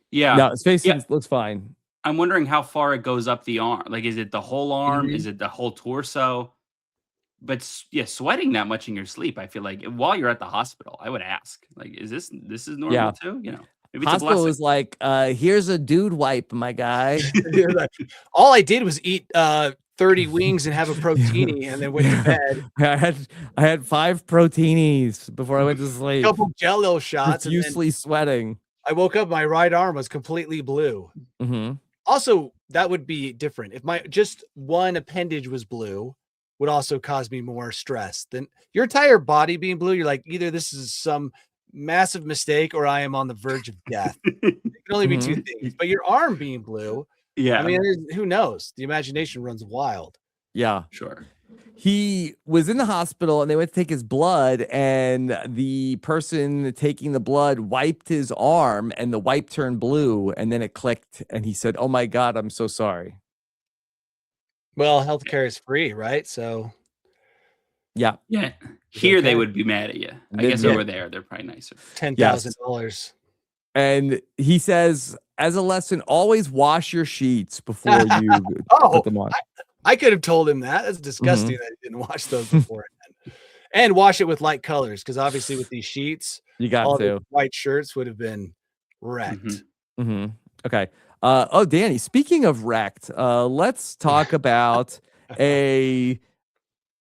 Yeah. No, his face looks fine. I'm wondering how far it goes up the arm. Like, is it the whole arm? Mhm. Is it the whole torso? But sweating that much in your sleep, I feel like while you're at the hospital, I would ask, like, is this normal Yeah. too? You know, maybe it's a Hospital blessing. was like, here's a dude wipe, my guy. All I did was eat 30 wings and have a protini and then went to bed. I had 5 proteinies before I went to A sleep. couple Jello shots. And then Profusely sweating. I woke up, my right arm was completely blue. Mm-hmm. Also, that would be different. If my just one appendage was blue, would also cause me more stress than your entire body being blue. You're like, either this is some massive mistake or I am on the verge of death. It can only be two things. But your arm being blue, Yeah. I mean, who knows? The imagination runs wild. Yeah. Sure. He was in the hospital and they went to take his blood, and the person taking the blood wiped his arm and the wipe turned blue, and then it clicked and he said, "Oh my God, I'm so sorry." Well, healthcare is free, right? So yeah. Here okay. they would be mad at you. I guess over there they're probably nicer. $10,000. And he says, as a lesson, always wash your sheets before you put them on. I could have told him that. That's disgusting that he didn't wash those before. And wash it with light colors, because obviously with these sheets, you got all to. the white shirts would have been wrecked. Okay. Danny, speaking of wrecked, let's talk about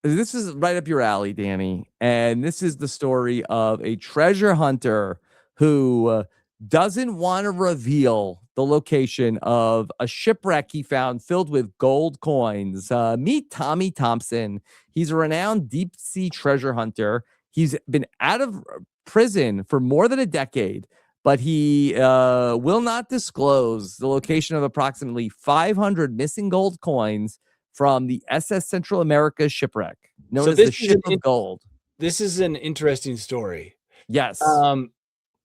this is right up your alley, Danny. And this is the story of a treasure hunter who doesn't want to reveal the location of a shipwreck he found filled with gold coins. Meet Tommy Thompson. He's a renowned deep sea treasure hunter. He's been out of prison for more than a decade, but he will not disclose the location of approximately 500 missing gold coins from the SS Central America shipwreck, known as the Ship of Gold. This is an interesting story. Yes.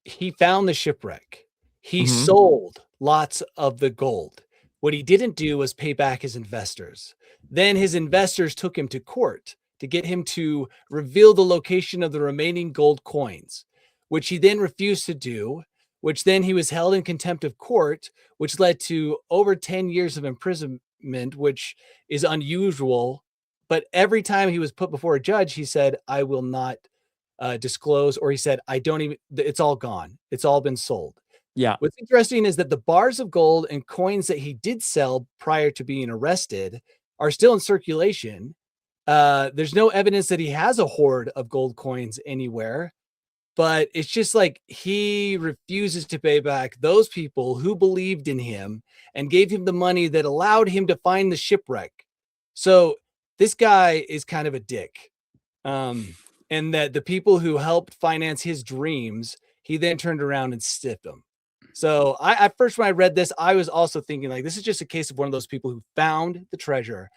He found the shipwreck. He sold lots of the gold. What he didn't do was pay back his investors. Then his investors took him to court to get him to reveal the location of the remaining gold coins, which he then refused to do, which then he was held in contempt of court, which led to over 10 years of imprisonment, which is unusual. But every time he was put before a judge, he said, I will not disclose, or he said, I don't even, it's all gone. It's all been sold. Yeah. What's interesting is that the bars of gold and coins that he did sell prior to being arrested are still in circulation. There's no evidence that he has a hoard of gold coins anywhere, but it's just like he refuses to pay back those people who believed in him and gave him the money that allowed him to find the shipwreck. So this guy is kind of a dick. And that the people who helped finance his dreams, he then turned around and stiffed them. So at first, when I read this, I was also thinking like, this is just a case of one of those people who found the treasure,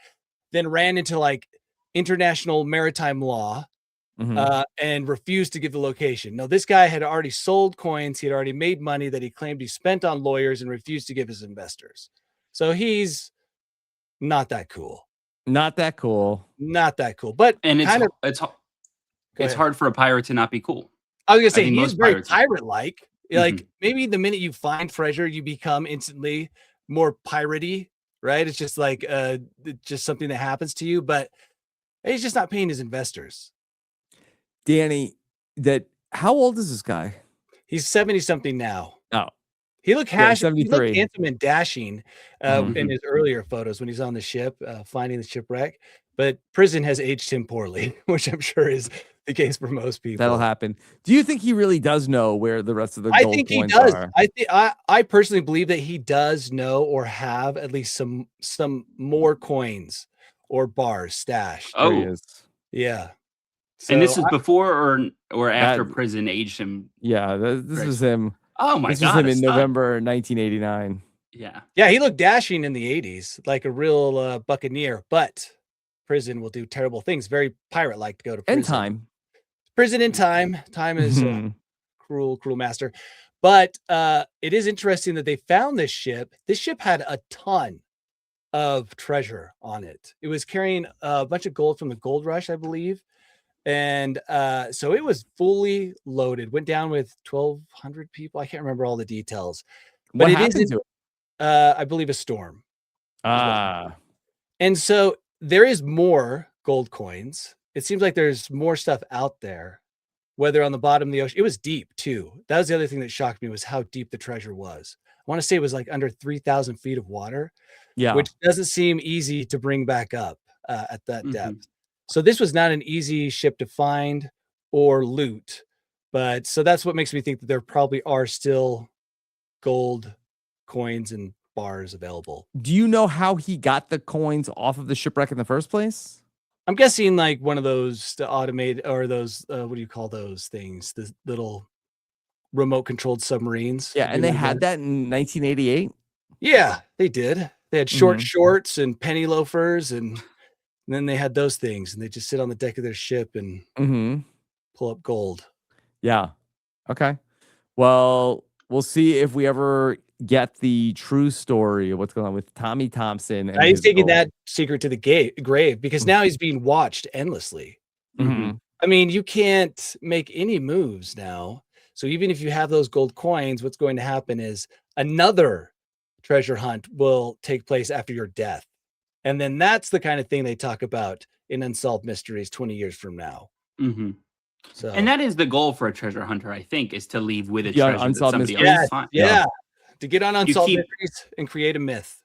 then ran into like international maritime law and refused to give the location. No, this guy had already sold coins. He had already made money that he claimed he spent on lawyers and refused to give his investors. So he's not that cool. Not that cool. Not that cool. But it's hard for a pirate to not be cool. I was gonna say he's very pirate-like. Like maybe the minute you find treasure, you become instantly more piratey, right? It's just like just something that happens to you. But he's just not paying his investors. Danny, how old is this guy? He's 70-something now. Oh. He looked handsome and dashing in his earlier photos when he's on the ship, finding the shipwreck. But prison has aged him poorly, which I'm sure is the case for most people. That'll happen. Do you think he really does know where the rest of the gold coins are? I personally believe that he does know or have at least some more coins or bars stashed. Oh, he is. Yeah. So and this is before or after prison aged him? Yeah, this was him. Oh my God. This was him in November 1989. Yeah. Yeah, he looked dashing in the 80s, like a real buccaneer, but prison will do terrible things. Very pirate-like to go to prison. And time. Prison in time. Time is cruel master. But it is interesting that they found this ship. This ship had a ton of treasure on it. It was carrying a bunch of gold from the gold rush, I believe. And so it was fully loaded, went down with 1,200 people. I can't remember all the details. But What it happened is, to it? I believe, a storm. And so there is more gold coins. It seems like there's more stuff out there, whether on the bottom of the ocean. It was deep too. That was the other thing that shocked me, was how deep the treasure was. I want to say it was like under 3,000 feet of water, which doesn't seem easy to bring back up at that depth. So this was not an easy ship to find or loot. But so that's what makes me think that there probably are still gold coins and bars available. Do you know how he got the coins off of the shipwreck in the first place? I'm guessing like one of those automated, or those, what do you call those things? The little remote controlled submarines. Yeah, and they had that in 1988. Yeah, they did. They had short shorts and penny loafers, and then they had those things, and they just sit on the deck of their ship and pull up gold. Yeah. Okay. Well, we'll see if we ever get the true story of what's going on with Tommy Thompson. And he's taking that secret to the grave, because now he's being watched endlessly. I mean, you can't make any moves now. So even if you have those gold coins, what's going to happen is another treasure hunt will take place after your death. And then that's the kind of thing they talk about in Unsolved Mysteries 20 years from now. So, and that is the goal for a treasure hunter, I think, is to leave with a treasure that somebody else finds. Yeah. To get on Unsolved Mysteries and create a myth.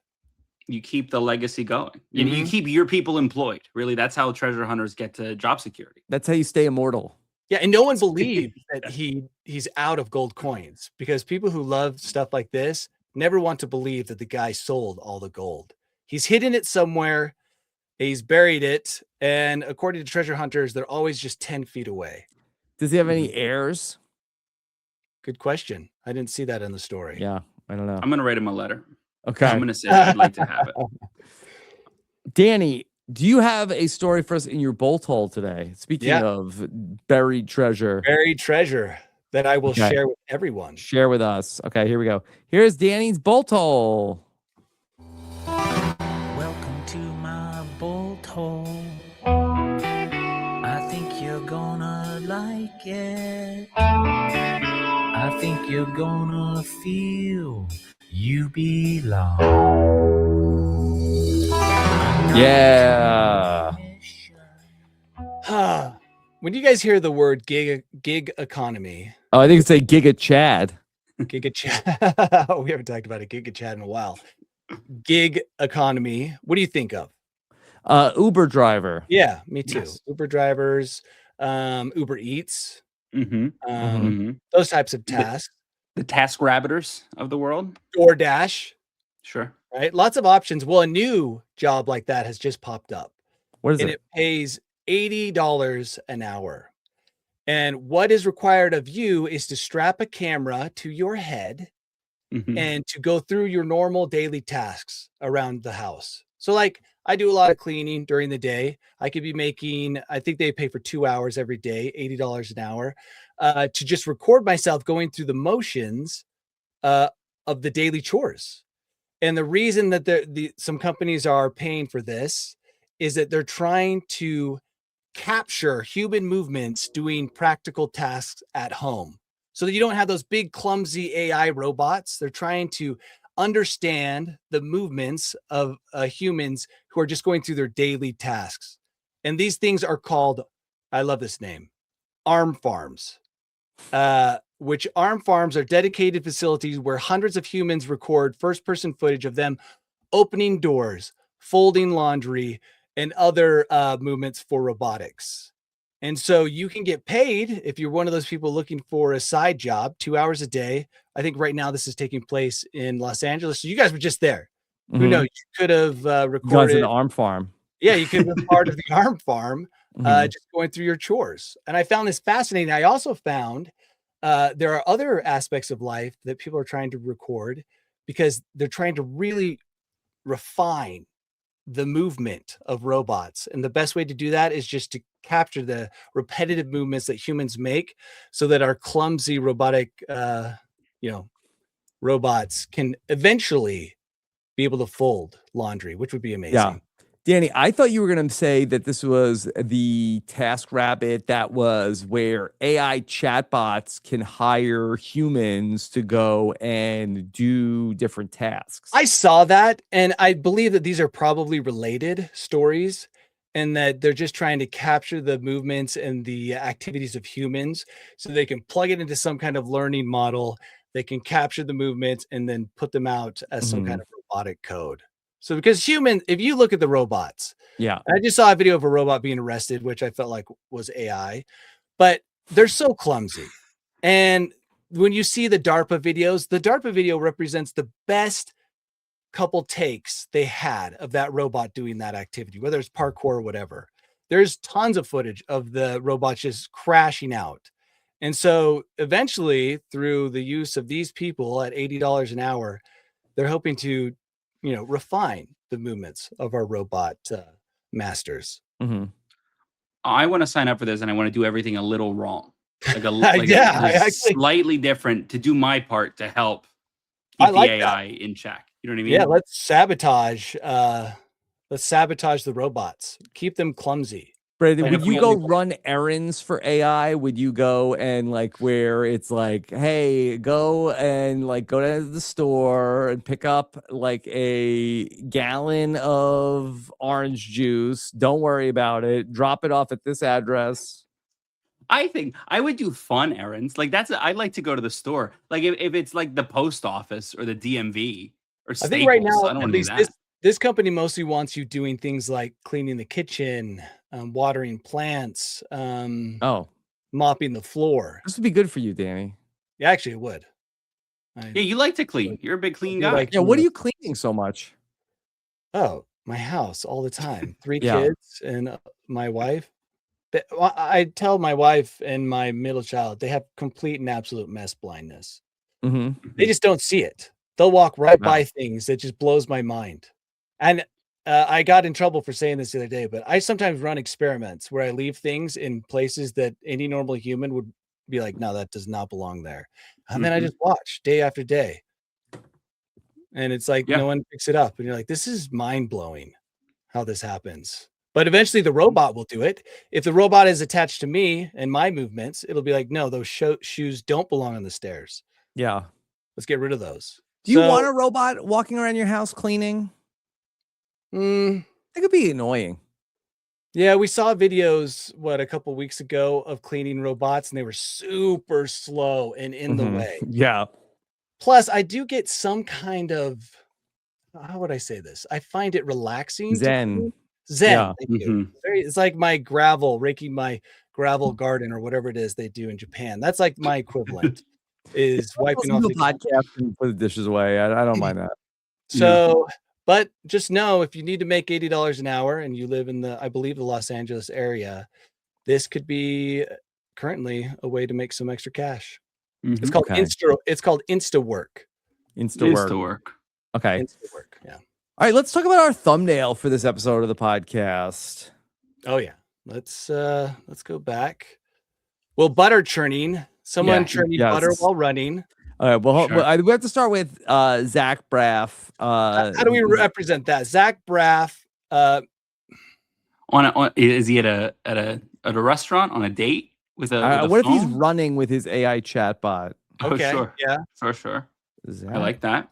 You keep the legacy going. You keep your people employed. Really, that's how treasure hunters get to job security. That's how you stay immortal. Yeah, and no one believes that he's out of gold coins, because people who love stuff like this never want to believe that the guy sold all the gold. He's hidden it somewhere. He's buried it. And according to treasure hunters, they're always just 10 feet away. Does he have any heirs? Good question. I didn't see that in the story. Yeah, I don't know. I'm going to write him a letter. Okay. I'm going to say I'd like to have it. Danny, do you have a story for us in your bolt hole today? Speaking of buried treasure. Buried treasure that I will share with everyone. Share with us. Okay, here we go. Here's Danny's bolt hole. Welcome to my bolt hole. I think you're gonna like it. I think you're gonna feel you belong. Yeah. When you guys hear the word gig economy. Oh, I think it's a Giga Chad. Giga Chad. We haven't talked about a Giga Chad in a while. Gig economy. What do you think of? Uber driver. Yeah, me too. Yes. Uber drivers, Uber Eats, those types of tasks. The task rabbiters of the world. DoorDash. Sure. Right. Lots of options. Well, a new job like that has just popped up. What is it? And it pays $80 an hour. And what is required of you is to strap a camera to your head and to go through your normal daily tasks around the house. So like I do a lot of cleaning during the day. I could be making, I think they pay for 2 hours every day, $80 an hour, to just record myself going through the motions of the daily chores. And the reason that some companies are paying for this is that they're trying to capture human movements doing practical tasks at home, so that you don't have those big clumsy AI robots. They're trying to understand the movements of humans who are just going through their daily tasks. And these things are called, I love this name, arm farms, which arm farms are dedicated facilities where hundreds of humans record first-person footage of them opening doors, folding laundry, and other movements for robotics. And so you can get paid if you're one of those people looking for a side job, 2 hours a day. I think right now this is taking place in Los Angeles. So you guys were just there. Who knows? You could have recorded an arm farm. Yeah, you could have been part of the arm farm, just going through your chores. And I found this fascinating. I also found there are other aspects of life that people are trying to record, because they're trying to really refine the movement of robots. And the best way to do that is just to capture the repetitive movements that humans make, so that our clumsy robotic, robots can eventually be able to fold laundry, which would be amazing. Yeah. Danny, I thought you were going to say that this was the TaskRabbit that was where AI chatbots can hire humans to go and do different tasks. I saw that, and I believe that these are probably related stories, and that they're just trying to capture the movements and the activities of humans so they can plug it into some kind of learning model. They can capture the movements and then put them out as some kind of robotic code. So because humans, if you look at the robots, yeah, I just saw a video of a robot being arrested, which I felt like was AI, but they're so clumsy. And when you see the DARPA videos, the DARPA video represents the best couple takes they had of that robot doing that activity, whether it's parkour or whatever. There's tons of footage of the robots just crashing out. And so eventually, through the use of these people at $80 an hour, they're hoping to, refine the movements of our robot masters. I want to sign up for this, and I want to do everything a little wrong, slightly different, to do my part to help keep the AI in check. You know what I mean? Yeah, let's sabotage the robots. Keep them clumsy. Brandon, would you go run errands for AI? Would you go and where it's hey, go to the store and pick up a gallon of orange juice. Don't worry about it. Drop it off at this address. I think I would do fun errands. I like to go to the store. If it's the post office or the DMV or Staples. I think right now, I don't at least this company mostly wants you doing things like cleaning the kitchen, watering plants, mopping the floor. This would be good for you, Danny. Yeah, actually, it would. Yeah, you like to clean. You're a big clean guy. Yeah, what are you cleaning so much? Oh, my house all the time. 3 kids and my wife. I tell my wife and my middle child, they have complete and absolute mess blindness. They just don't see it. They'll walk right by things that just blows my mind. And I got in trouble for saying this the other day, but I sometimes run experiments where I leave things in places that any normal human would be like, no, that does not belong there. And then I just watch day after day. And it's no one picks it up. And you're like, this is mind blowing how this happens. But eventually the robot will do it. If the robot is attached to me and my movements, it'll be like, no, those shoes don't belong on the stairs. Yeah. Let's get rid of those. Do you want a robot walking around your house cleaning? It could be annoying. Yeah, we saw videos, a couple weeks ago of cleaning robots, and they were super slow and in the way. Yeah. Plus, I do get some kind of, how would I say this? I find it relaxing. Zen. Yeah. Thank you. It's like my raking my gravel garden or whatever it is they do in Japan. That's like my equivalent. Is wiping off the podcast and put the dishes away. I don't mind that. So, but just know, if you need to make $80 an hour and you live in I believe the Los Angeles area, this could be currently a way to make some extra cash. It's called Insta Work. Insta Work. Okay. Insta Work. Yeah. All right, let's talk about our thumbnail for this episode of the podcast. Oh yeah. Let's go back. Well, butter churning. Someone churning butter while running. All right. Well, we have to start with Zach Braff. How do we represent that? Zach Braff. Is he at a restaurant on a date with a what phone? if he's running with his AI chatbot? Okay. Sure. Yeah. For sure. I like that.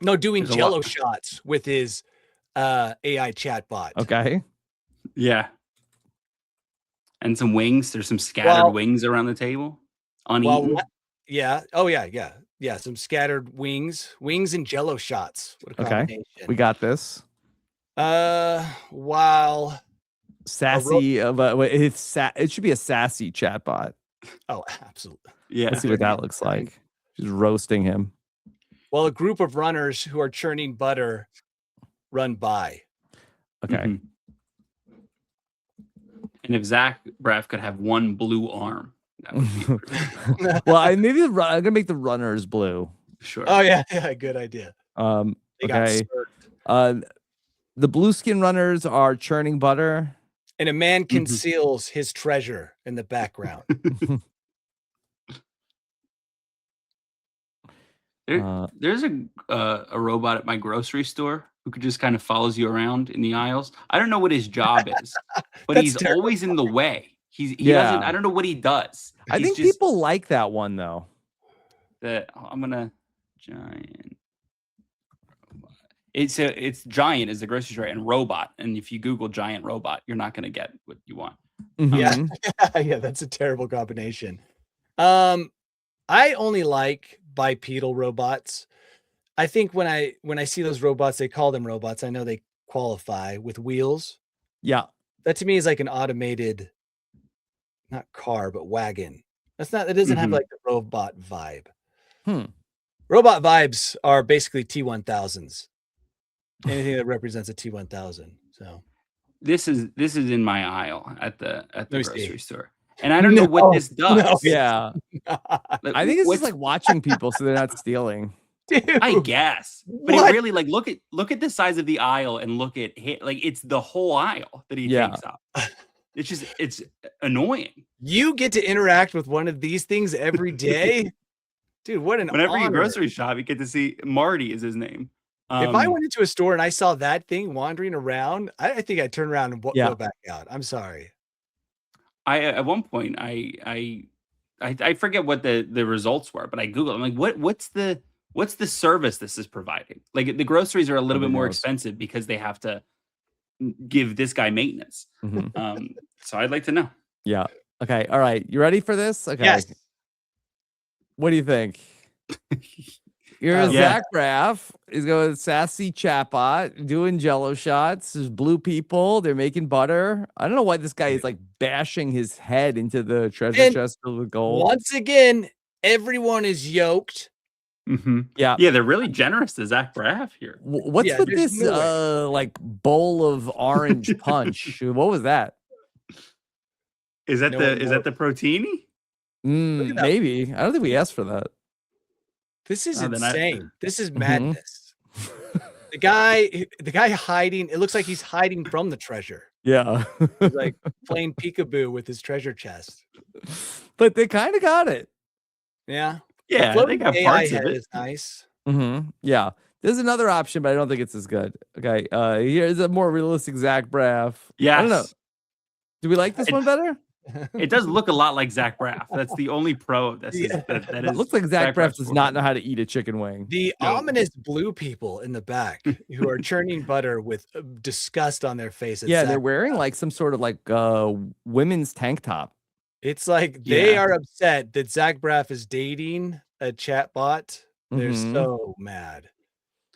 No, doing Jello shots with his AI chatbot. Okay. Yeah. And some wings. There's some scattered wings around the table. Uneaten. Yeah. Oh, yeah. Yeah. Yeah. Some scattered wings and Jello shots. What a combination. We got this. While sassy, it should be a sassy chatbot. Oh, absolutely. Yeah. Let's see what that looks like. She's roasting him. Well, a group of runners who are churning butter run by. Okay. And if Zach Braff could have one blue arm, that would be pretty well, I'm gonna make the runners blue. Sure. Oh yeah, good idea. Okay. The blue skin runners are churning butter, and a man conceals his treasure in the background. There's a robot at my grocery store who could just kind of follows you around in the aisles. I don't know what his job is, but he's always in the way. He doesn't. I don't know what he does. I think people like that one though. I'm gonna giant. It's giant is the grocery store and robot, and if you Google giant robot, you're not gonna get what you want. Yeah, yeah, that's a terrible combination. I only like bipedal robots. I think when I see those robots, they call them robots. I know they qualify with wheels. Yeah, that to me is like an automated, not car, but wagon. That doesn't have like the robot vibe. Robot vibes are basically T1000s. Anything that represents a T1000. So this is in my aisle at the grocery store, and I don't know what this does. No, yeah, I think it's just like watching people so they're not stealing. Dude, I guess, but it really like look at the size of the aisle and look at like it's the whole aisle that he takes up. It's annoying. You get to interact with one of these things every day, dude. What an whenever honor. you grocery shop, you get to see Marty is his name. If I went into a store and I saw that thing wandering around, I think I'd turn around and go back out. I'm sorry. At one point I forget what the results were, but I Googled. I'm like, what's the service this is providing? Like the groceries are a little bit more expensive because they have to give this guy maintenance. So I'd like to know. Yeah. Okay. All right. You ready for this? Okay. Yes. What do you think? You're Zach Braff. He's going with sassy chatbot, doing jello shots. There's blue people. They're making butter. I don't know why this guy is like bashing his head into the treasure chest filled with gold. Once again, everyone is yoked. Yeah. Yeah, they're really generous to Zach Braff here. What's with this like bowl of orange punch? What was that? Is that the Protini? Maybe. I don't think we asked for that. This is insane. This is madness. The guy hiding. It looks like he's hiding from the treasure. Yeah. He's like playing peekaboo with his treasure chest. But they kind of got it. Yeah. Yeah, they got parts of it. Is nice. Yeah. There's another option, but I don't think it's as good. Okay. Here's a more realistic Zach Braff. Yes. I don't know. Do we like this one better? It does look a lot like Zach Braff. That's the only pro of this. It looks like Zach Braff does not know how to eat a chicken wing. The ominous blue people in the back who are churning butter with disgust on their faces. Yeah, they're wearing like some sort of like women's tank top. It's like they are upset that Zach Braff is dating a chatbot. They're so mad.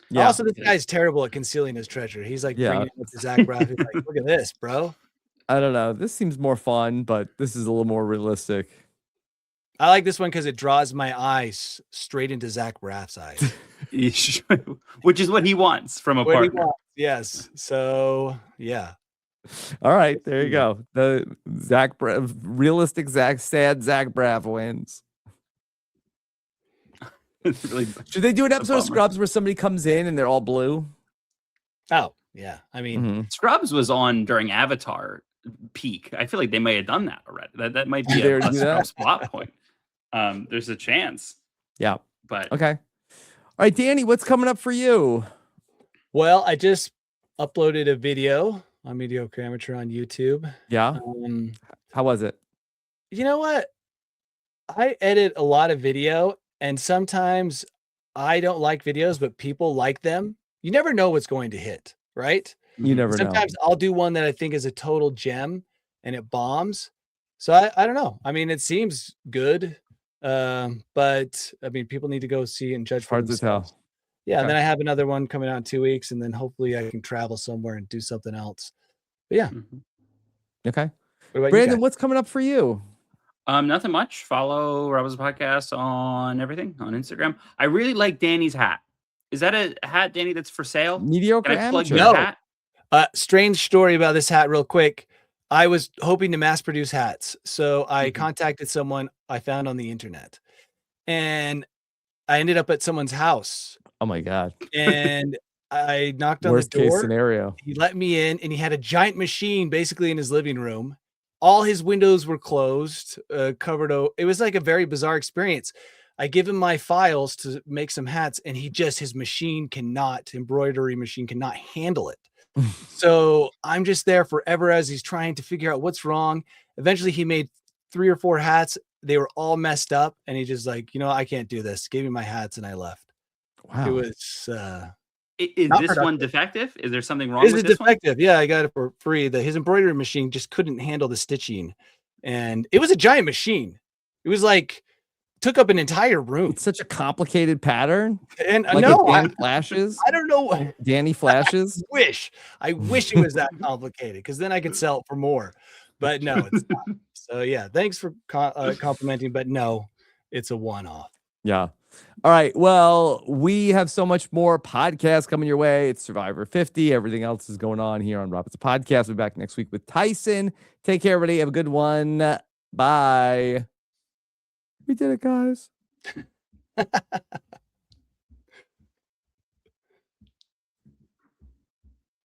Yeah. Also, this guy's terrible at concealing his treasure. He's like bringing it up to Zach Braff. He's like, look at this, bro. I don't know. This seems more fun, but this is a little more realistic. I like this one because it draws my eyes straight into Zach Braff's eyes. Which is what he wants from a partner. Yes. So, yeah. All right. There you go. The Zach Braff, realistic sad Zach Braff wins. Really, should they do an episode of Scrubs where somebody comes in and they're all blue? Oh, yeah. I mean, Scrubs was on during Avatar peak. I feel like they may have done that already. That might be a Scrubs plot point. There's a chance. Yeah. But okay. All right, Danny, what's coming up for you? Well, I just uploaded a video on Mediocre Amateur on YouTube. Yeah. How was it? You know what? I edit a lot of video, and sometimes I don't like videos, but people like them. You never know what's going to hit, right? You never know. Sometimes I'll do one that I think is a total gem and it bombs. So I don't know. I mean, it seems good. But I mean, people need to go see and judge for themselves. Hard to tell. Yeah. Okay. And then I have another one coming out in 2 weeks, and then hopefully I can travel somewhere and do something else. But yeah. Okay. What about Brandon, what's coming up for you? Nothing much. Follow Rebels Podcast on everything on Instagram. I really like Danny's hat. Is that a hat, Danny, that's for sale? Mediocre Amateur. No. Hat? Strange story about this hat real quick. I was hoping to mass produce hats. So I contacted someone I found on the internet, and I ended up at someone's house. Oh my God. And I knocked on Worst the door. case scenario. He let me in, and he had a giant machine basically in his living room. All his windows were closed, covered. It was like a very bizarre experience. I give him my files to make some hats, and his embroidery machine cannot handle it. So I'm just there forever as he's trying to figure out what's wrong. Eventually he made 3 or 4 hats. They were all messed up, and he just like, I can't do this. Gave me my hats and I left. Wow. It was is this productive. one defective? Is there something wrong This with is this defective. Yeah, I got it for free. His embroidery machine just couldn't handle the stitching. And it was a giant machine. It was like took up an entire room. It's such a complicated pattern. And like no, Danny flashes. I don't know. Danny flashes. I wish it was that complicated, because then I could sell it for more. But no, it's not. So yeah, thanks for complimenting. But no, it's a one-off. Yeah. All right. Well, we have so much more podcasts coming your way. It's Survivor 50. Everything else is going on here on Rob. It's a podcast. We'll be back next week with Tyson. Take care, everybody. Have a good one. Bye. We did it, guys.